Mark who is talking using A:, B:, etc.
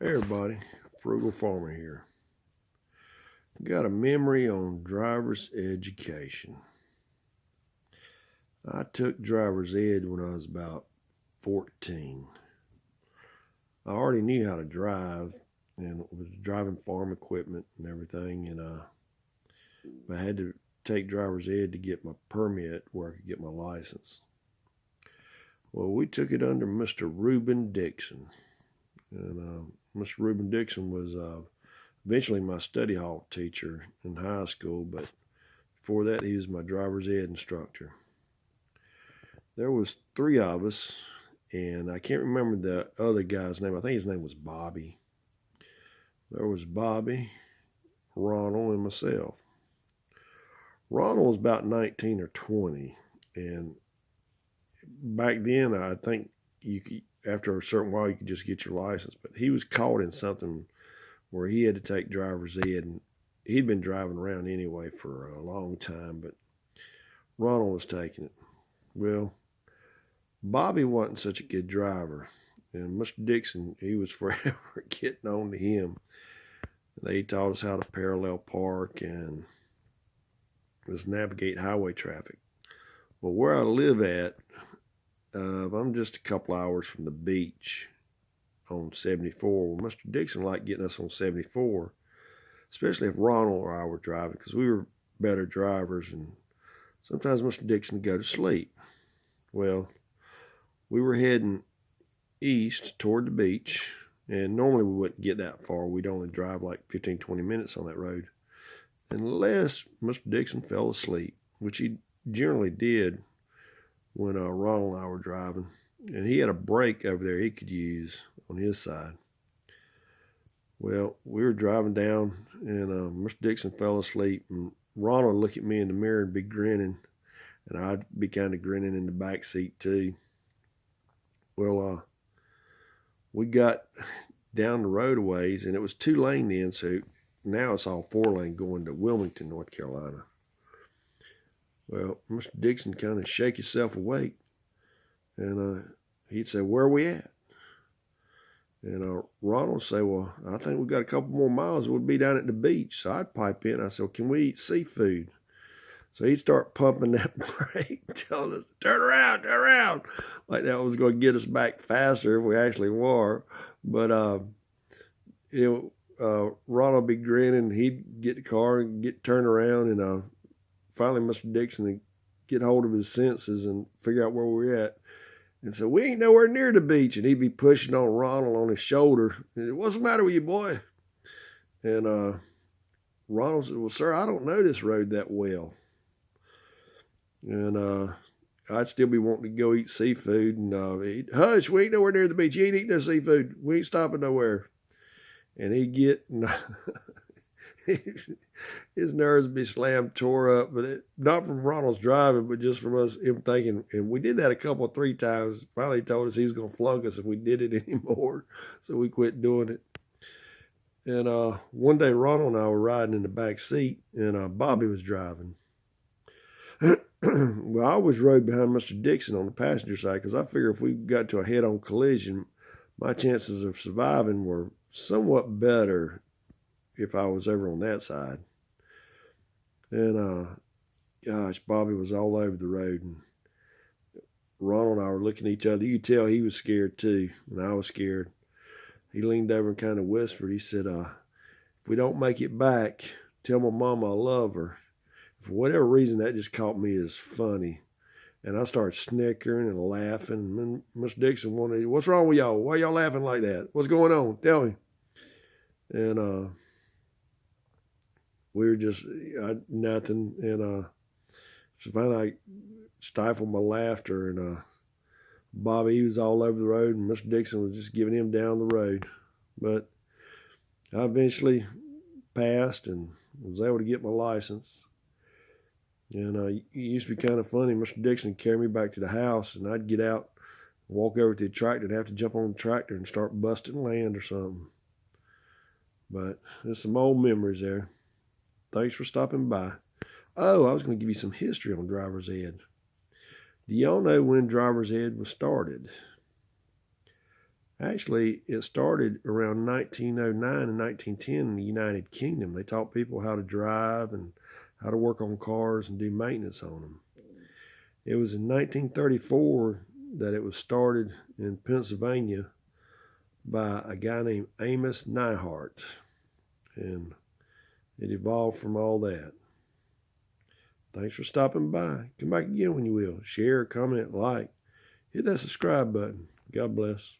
A: Hey everybody, Frugal Farmer here. Got a memory on driver's education. I took driver's ed when I was about 14. I already knew how to drive and was driving farm equipment and everything, and I had to take driver's ed to get my permit where I could get my license. Well, we took it under Mr. Reuben Dixon, and Mr. Reuben Dixon was eventually my study hall teacher in high school, but before that he was my driver's ed instructor. There was 3 of us, and I can't remember the other guy's name. I think his name was Bobby. There was Bobby, Ronald, and myself. Ronald was about 19 or 20, and back then I think you could, after a certain while, you could just get your license, but he was caught in something where he had to take driver's ed, and he'd been driving around anyway for a long time, but Ronald was taking it. Well, Bobby wasn't such a good driver, and Mr. Dixon, he was forever getting on to him. They taught us how to parallel park and just navigate highway traffic. Well, where I live at, I'm just a couple hours from the beach on 74. Well, Mr. Dixon liked getting us on 74, especially if Ronald or I were driving, because we were better drivers, and sometimes Mr. Dixon would go to sleep. Well, we were heading east toward the beach, and normally we wouldn't get that far. We'd only drive like 15-20 minutes on that road, unless Mr. Dixon fell asleep, which he generally did when Ronald and I were driving. And he had a brake over there he could use on his side. Well, we were driving down, and Mr. Dixon fell asleep, and Ronald would look at me in the mirror and be grinning, and I'd be kind of grinning in the back seat too. Well, we got down the road a ways, and it was 2-lane then, so now it's all 4-lane going to Wilmington, North Carolina. Well, Mr. Dixon kind of shake himself awake, and he'd say, "Where are we at?" And Ronald would say, "Well, I think we got a couple more miles. We'll be down at the beach." So I'd pipe in. I said, "Well, can we eat seafood?" So he'd start pumping that brake, telling us, turn around, like that was going to get us back faster if we actually were. But Ronald would be grinning. He'd get the car and get turned around, and finally Mr. Dixon would get hold of his senses and figure out where we were at. And so, "We ain't nowhere near the beach." And he'd be pushing on Ronald on his shoulder. And, "What's the matter with you, boy?" And Ronald said, "Well, sir, I don't know this road that well." And I'd still be wanting to go eat seafood. And he'd, "Hush, we ain't nowhere near the beach. You ain't eating no seafood. We ain't stopping nowhere." And he'd get, his nerves would be slammed, tore up, but not from Ronald's driving, but just from him thinking. And we did that 3 times. Finally, he told us he was going to flunk us if we did it anymore, so we quit doing it. And one day, Ronald and I were riding in the back seat, and Bobby was driving. Well, I was rode behind Mr. Dixon on the passenger side, because I figured if we got to a head-on collision, my chances of surviving were somewhat better if I was over on that side. And gosh, Bobby was all over the road, and Ronald and I were looking at each other. You could tell he was scared too, and I was scared. He leaned over and kind of whispered. He said, "If we don't make it back, tell my mama I love her." For whatever reason, that just caught me as funny. And I started snickering and laughing. And Mr. Dixon wanted, "What's wrong with y'all? Why y'all laughing like that? What's going on? Tell me." And we were just, nothing. And so finally I stifled my laughter. And Bobby, he was all over the road, and Mr. Dixon was just giving him down the road. But I eventually passed and was able to get my license. And it used to be kind of funny. Mr. Dixon would carry me back to the house, and I'd get out, walk over to the tractor, and have to jump on the tractor and start busting land or something. But there's some old memories there. Thanks for stopping by. Oh, I was going to give you some history on driver's ed. Do y'all know when driver's ed was started? Actually, it started around 1909 and 1910 in the United Kingdom. They taught people how to drive and how to work on cars and do maintenance on them. It was in 1934 that it was started in Pennsylvania by a guy named Amos Neihart, and it evolved from all that. Thanks for stopping by. Come back again when you will. Share, comment, like. Hit that subscribe button. God bless.